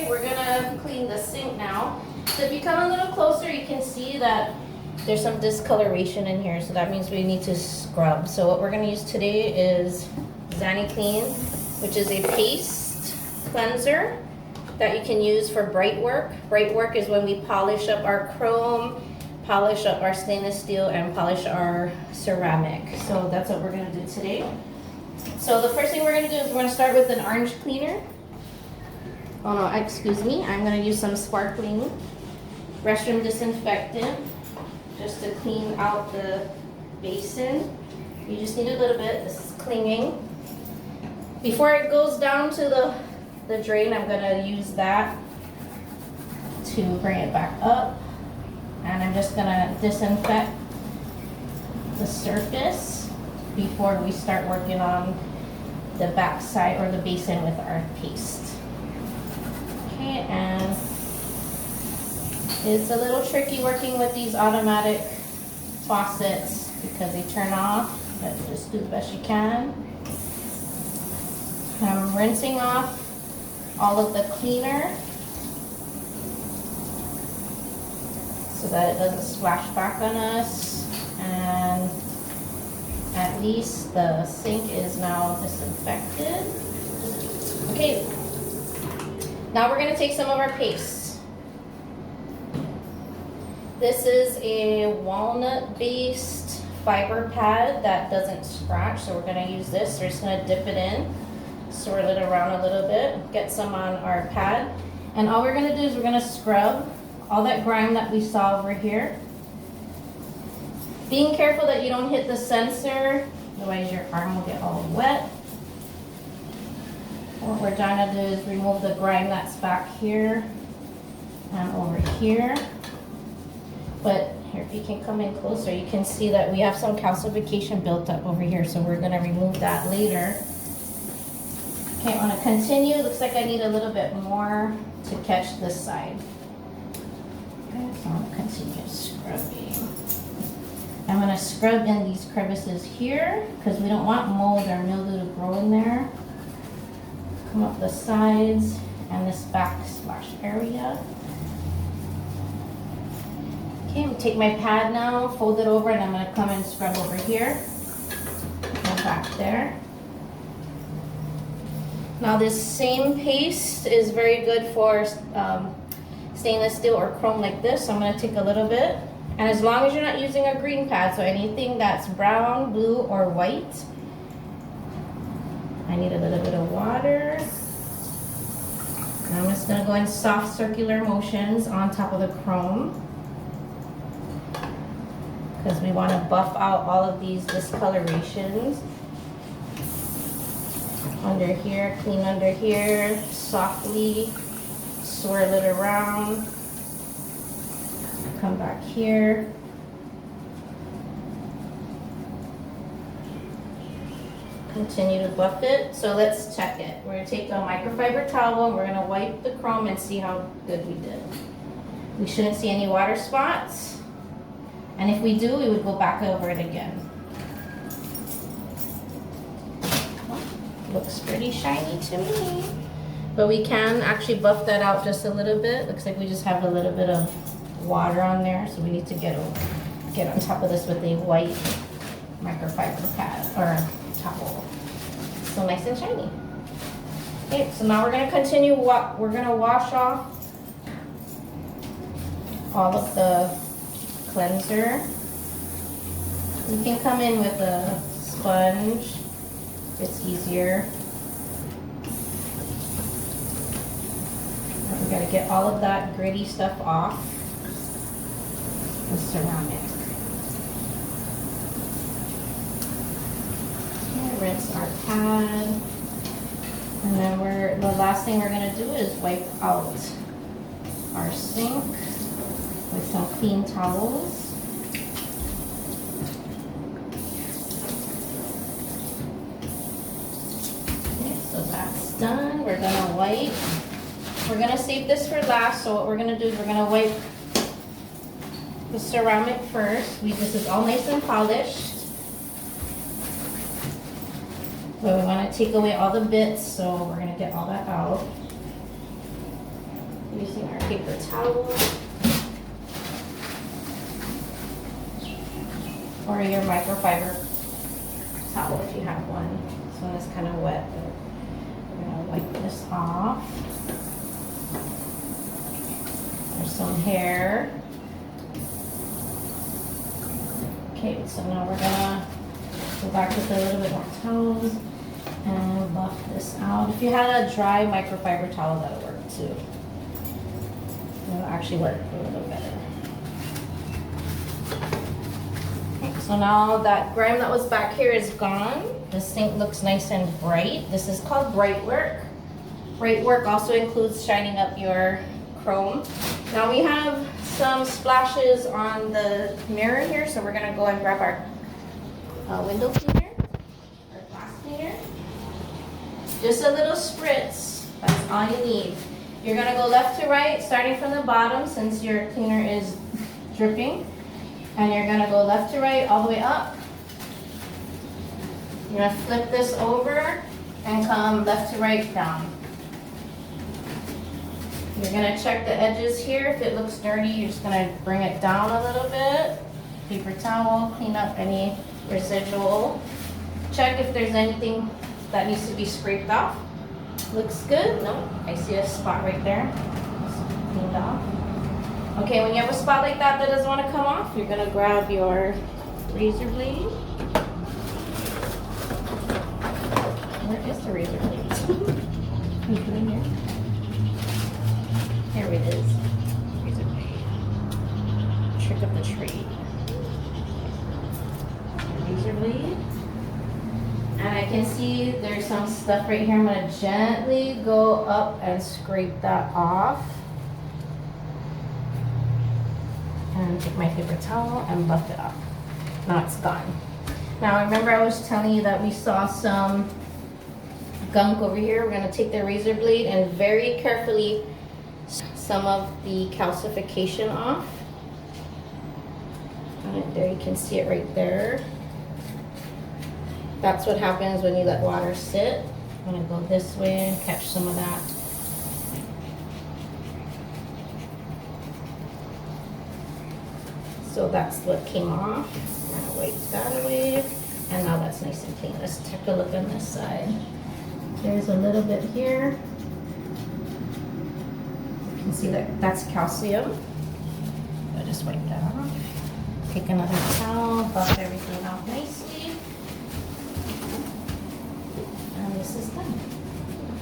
We're gonna clean the sink now. So if you come a little closer, you can see that there's some discoloration in here, so that means we need to scrub. So what we're gonna use today is ZaniClean, which is a paste cleanser that you can use for bright work. Bright work is when we polish up our chrome, polish up our stainless steel, and polish our ceramic. So that's what we're gonna do today. So the first thing we're gonna do is we're gonna start with an orange cleaner. Oh no, excuse me. I'm gonna use some sparkling restroom disinfectant just to clean out the basin. You just need a little bit. This is clinging. Before it goes down to the drain, I'm gonna use that to bring it back up. And I'm just gonna disinfect the surface before we start working on the back side or the basin with our paste. Okay, and it's a little tricky working with these automatic faucets because they turn off, but just do the best you can. I'm rinsing off all of the cleaner so that it doesn't splash back on us, and at least the sink is now disinfected. Okay, now we're gonna take some of our paste. This is a walnut-based fiber pad that doesn't scratch, so we're gonna use this. We're just gonna dip it in, swirl it around a little bit, get some on our pad. And all we're gonna do is we're gonna scrub all that grime that we saw over here. Being careful that you don't hit the sensor, otherwise your arm will get all wet. What we're trying to do is remove the grime that's back here and over here. But here, if you can come in closer, you can see that we have some calcification built up over here, so we're gonna remove that later. Okay, I wanna continue. Looks like I need a little bit more to catch this side. Okay, so I'm gonna continue scrubbing. I'm gonna scrub in these crevices here because we don't want mold or mildew to grow in there. Come up the sides and this backsplash area. Okay, I'm gonna take my pad now, fold it over, and I'm gonna come and scrub over here and back there. Now this same paste is very good for stainless steel or chrome like this, so I'm gonna take a little bit. And as long as you're not using a green pad, so anything that's brown, blue, or white, I need a little bit of water. And I'm just gonna go in soft circular motions on top of the chrome, because we wanna buff out all of these discolorations. Under here, clean under here, softly swirl it around. Come back here. Continue to buff it. So let's check it. We're gonna take a microfiber towel and we're gonna wipe the chrome and see how good we did. We shouldn't see any water spots. And if we do, we would go back over it again. Looks pretty shiny to me. But we can actually buff that out just a little bit. Looks like we just have a little bit of water on there, so we need to get on top of this with a white microfiber pad or towel. So nice and shiny. Okay, so now we're gonna continue. We're gonna wash off all of the cleanser. You can come in with a sponge. It's easier. We gotta get all of that gritty stuff off the ceramic. Okay, rinse our pad. And then the last thing we're gonna do is wipe out our sink with some clean towels. Okay, so that's done. We're gonna wipe. We're gonna save this for last, so what we're gonna do is we're gonna wipe the ceramic first. This is all nice and polished. But we want to take away all the bits, so we're going to get all that out. using our paper towel or your microfiber towel if you have one. This one is kind of wet, but we're gonna wipe this off. There's some hair. Okay, so now we're gonna go back with a little bit more towels and buff this out. If you had a dry microfiber towel, that would work too. It'll actually work a little better. Okay, so now that grime that was back here is gone. The sink looks nice and bright. This is called bright work. Bright work also includes shining up your chrome. Now we have some splashes on the mirror here, so we're gonna go and grab our window cleaner, or glass cleaner. Just a little spritz, that's all you need. You're gonna go left to right, starting from the bottom since your cleaner is dripping. And you're gonna go left to right, all the way up. You're gonna flip this over and come left to right down. You're gonna check the edges here. If it looks dirty, you're just gonna bring it down a little bit. Paper towel, clean up any residual. Check if there's anything that needs to be scraped off. Looks good? No? I see a spot right there. It's cleaned off. Okay, when you have a spot like that doesn't want to come off, you're gonna grab your razor blade. Where is the razor blade? Can you put it in here? Here it is. Razor blade. Trick of the trade. Razor blade. And I can see there's some stuff right here. I'm gonna gently go up and scrape that off. And take my paper towel and buff it up. Now it's gone. Now remember I was telling you that we saw some gunk over here. We're gonna take the razor blade and very carefully some of the calcification off. And there you can see it right there. That's what happens when you let water sit. I'm gonna go this way and catch some of that. So that's what came off. I'm gonna wipe that away. And now that's nice and clean. Let's take a look on this side. There's a little bit here. You can see that that's calcium. I'll just wipe that off. Take another towel, buff everything off nicely. And this is done.